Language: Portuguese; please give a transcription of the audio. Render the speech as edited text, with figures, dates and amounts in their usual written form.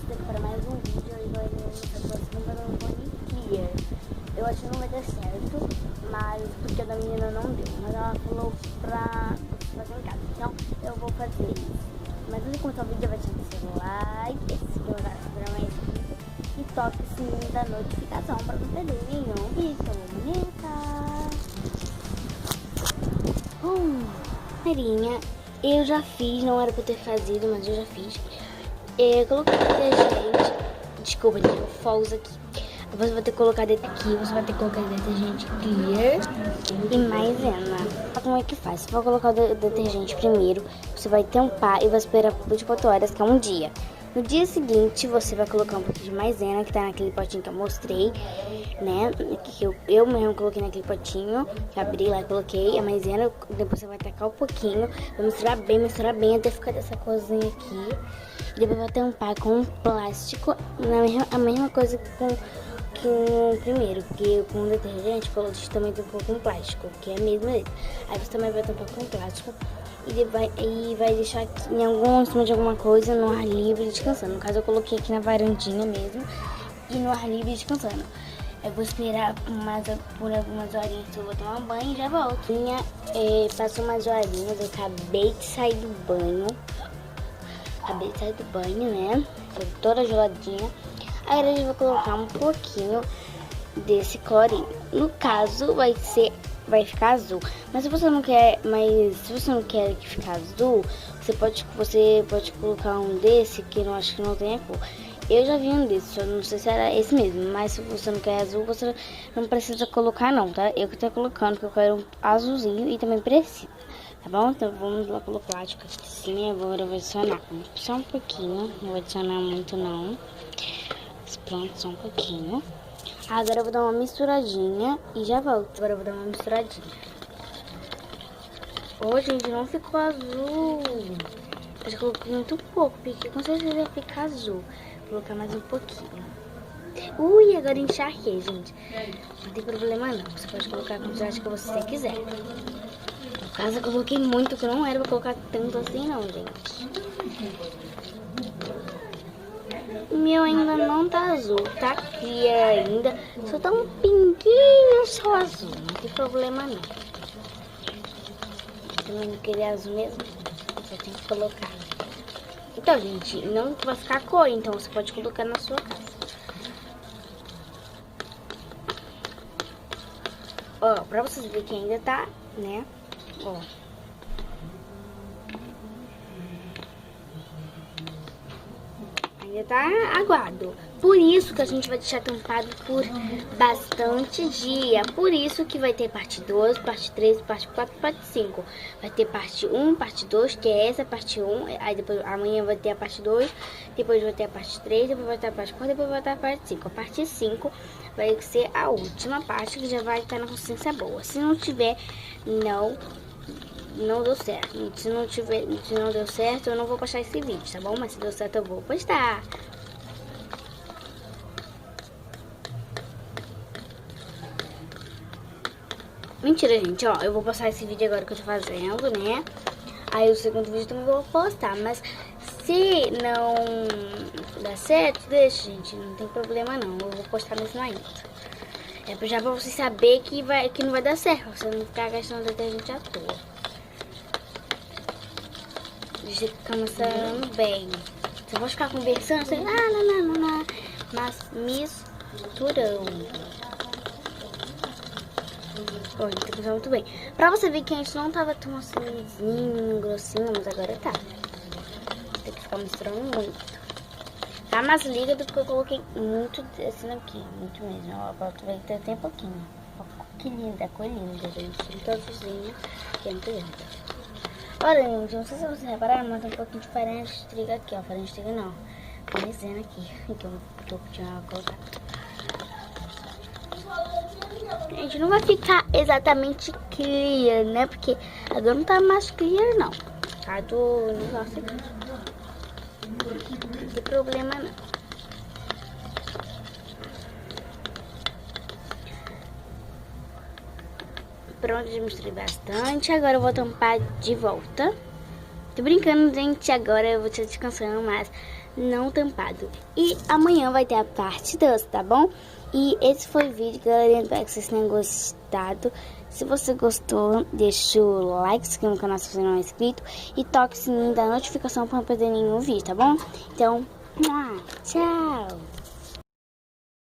vocês aqui para mais um vídeo. Eu vou mostrar para vocês no Fone Clear. Eu acho que não vai dar certo, mas porque a da menina não deu. Mas ela falou pra fazer em casa, então eu vou fazer isso. Mas antes de começar o vídeo, vai deixar o seu like, se inscrever para mais vídeos e toque o sininho da notificação para não perder nenhum vídeo. Marinha, eu já fiz, não era pra ter fazido, mas eu já fiz. Eu coloquei detergente, desculpa, tem fogos aqui. Você vai ter que colocar aqui, você vai ter que colocar detergente Clear e maisena. Como é que faz? Você vai colocar o detergente primeiro, você vai tampar e vai esperar por 24 horas, que é um dia. No dia seguinte, você vai colocar um pouquinho de maisena, que tá naquele potinho que eu mostrei, né? Que eu mesmo coloquei naquele potinho, que abri lá e coloquei a maisena. Depois você vai tacar um pouquinho, vai misturar bem até ficar dessa corzinha aqui. E depois vai tampar com um plástico, a mesma coisa que o primeiro, porque com o detergente, o também tampou com plástico, que é a mesma dele. Aí você também vai tampar com plástico. E vai deixar aqui em cima de alguma coisa, no ar livre, descansando. No caso, eu coloquei aqui na varandinha mesmo e no ar livre, descansando. Eu vou esperar por algumas horinhas, eu vou tomar um banho e já volto. Passou umas horinhas, eu acabei de sair do banho. Né? Tô toda geladinha. Aí a gente vai colocar um pouquinho desse clorinho. No caso, vai ficar azul. Mas se você não quer que fique azul, você pode colocar um desse que eu acho que não tem a cor. Eu já vi um desse, só não sei se era esse mesmo. Mas se você não quer azul, você não precisa colocar não, tá? Eu que tô colocando, porque eu quero um azulzinho e também precisa. Tá bom? Então vamos lá pelo plástico aqui sim. Eu vou adicionar só um pouquinho. Não vou adicionar muito não. Pronto, só um pouquinho. Agora eu vou dar uma misturadinha e já volto. Agora eu vou dar uma misturadinha. Ô, gente, não ficou azul. Eu já coloquei muito pouco, porque com certeza vai ficar azul. Vou colocar mais um pouquinho. Ui, agora encharquei, gente. Não tem problema não. Você pode colocar a quantidade que você quiser. No caso, eu coloquei muito, que não era pra colocar tanto assim não, gente. O meu ainda não tá azul, tá clear ainda. Só tá um pinguinho só azul, não tem problema não. Se também não querer azul mesmo, você tem que colocar. Então, gente, não vai ficar cor, então você pode colocar na sua casa. Ó, pra vocês verem que ainda tá, né? Ó. Ainda tá aguado. Por isso que a gente vai deixar tampado por bastante dia. Por isso que vai ter parte 2, parte 3, parte 4, parte 5. Vai ter parte 1, parte 2, que é essa parte 1. Aí depois amanhã vai ter a parte 2. Depois vai ter a parte 3, depois vai ter a parte 4, depois vai ter a parte 5. A parte 5 vai ser a última parte, que já vai estar na consistência boa. Se não tiver, não deu certo. Se não deu certo, eu não vou postar esse vídeo, tá bom? Mas se deu certo, eu vou postar. Mentira, gente, ó, eu vou postar esse vídeo agora que eu tô fazendo, né? Aí o segundo vídeo também vou postar, mas se não dar certo, deixa, gente, não tem problema não. Eu vou postar mesmo ainda. É já pra vocês saberem que não vai dar certo, você não ficar gastando detergente à toa. Deixa eu ficar mostrando bem. Você pode ficar conversando, assim, mas misturando. Ó, gente, tá muito bem. Pra você ver que a gente não tava tão assim, grossinho, mas agora tá. Tem que ficar misturando muito. Tá mais líquido porque eu coloquei muito assim aqui, muito mesmo. Ó, pra tu ver que tem pouquinho. Ó, que linda, cor linda, gente. Todozinho, que é muito lindo. Olha, gente, não sei se vocês repararam, mas tem um pouquinho de farinha de trigo aqui, ó. Farinha de trigo não. Maisena aqui, que eu tô pedindo colocar. Gente, não vai ficar exatamente clear, né? Porque agora não tá mais clear, não. Tá do negócio aqui. Não tem problema, não. Pronto, já misturei bastante. Agora eu vou tampar de volta. Tô brincando, gente. Agora eu vou te descansando, mas não tampado. E amanhã vai ter a parte 2, tá bom? E esse foi o vídeo, galerinha. Espero que vocês tenham gostado. Se você gostou, deixa o like, se inscreva no canal se você não é inscrito. E toque o sininho da notificação para não perder nenhum vídeo, tá bom? Então, tchau!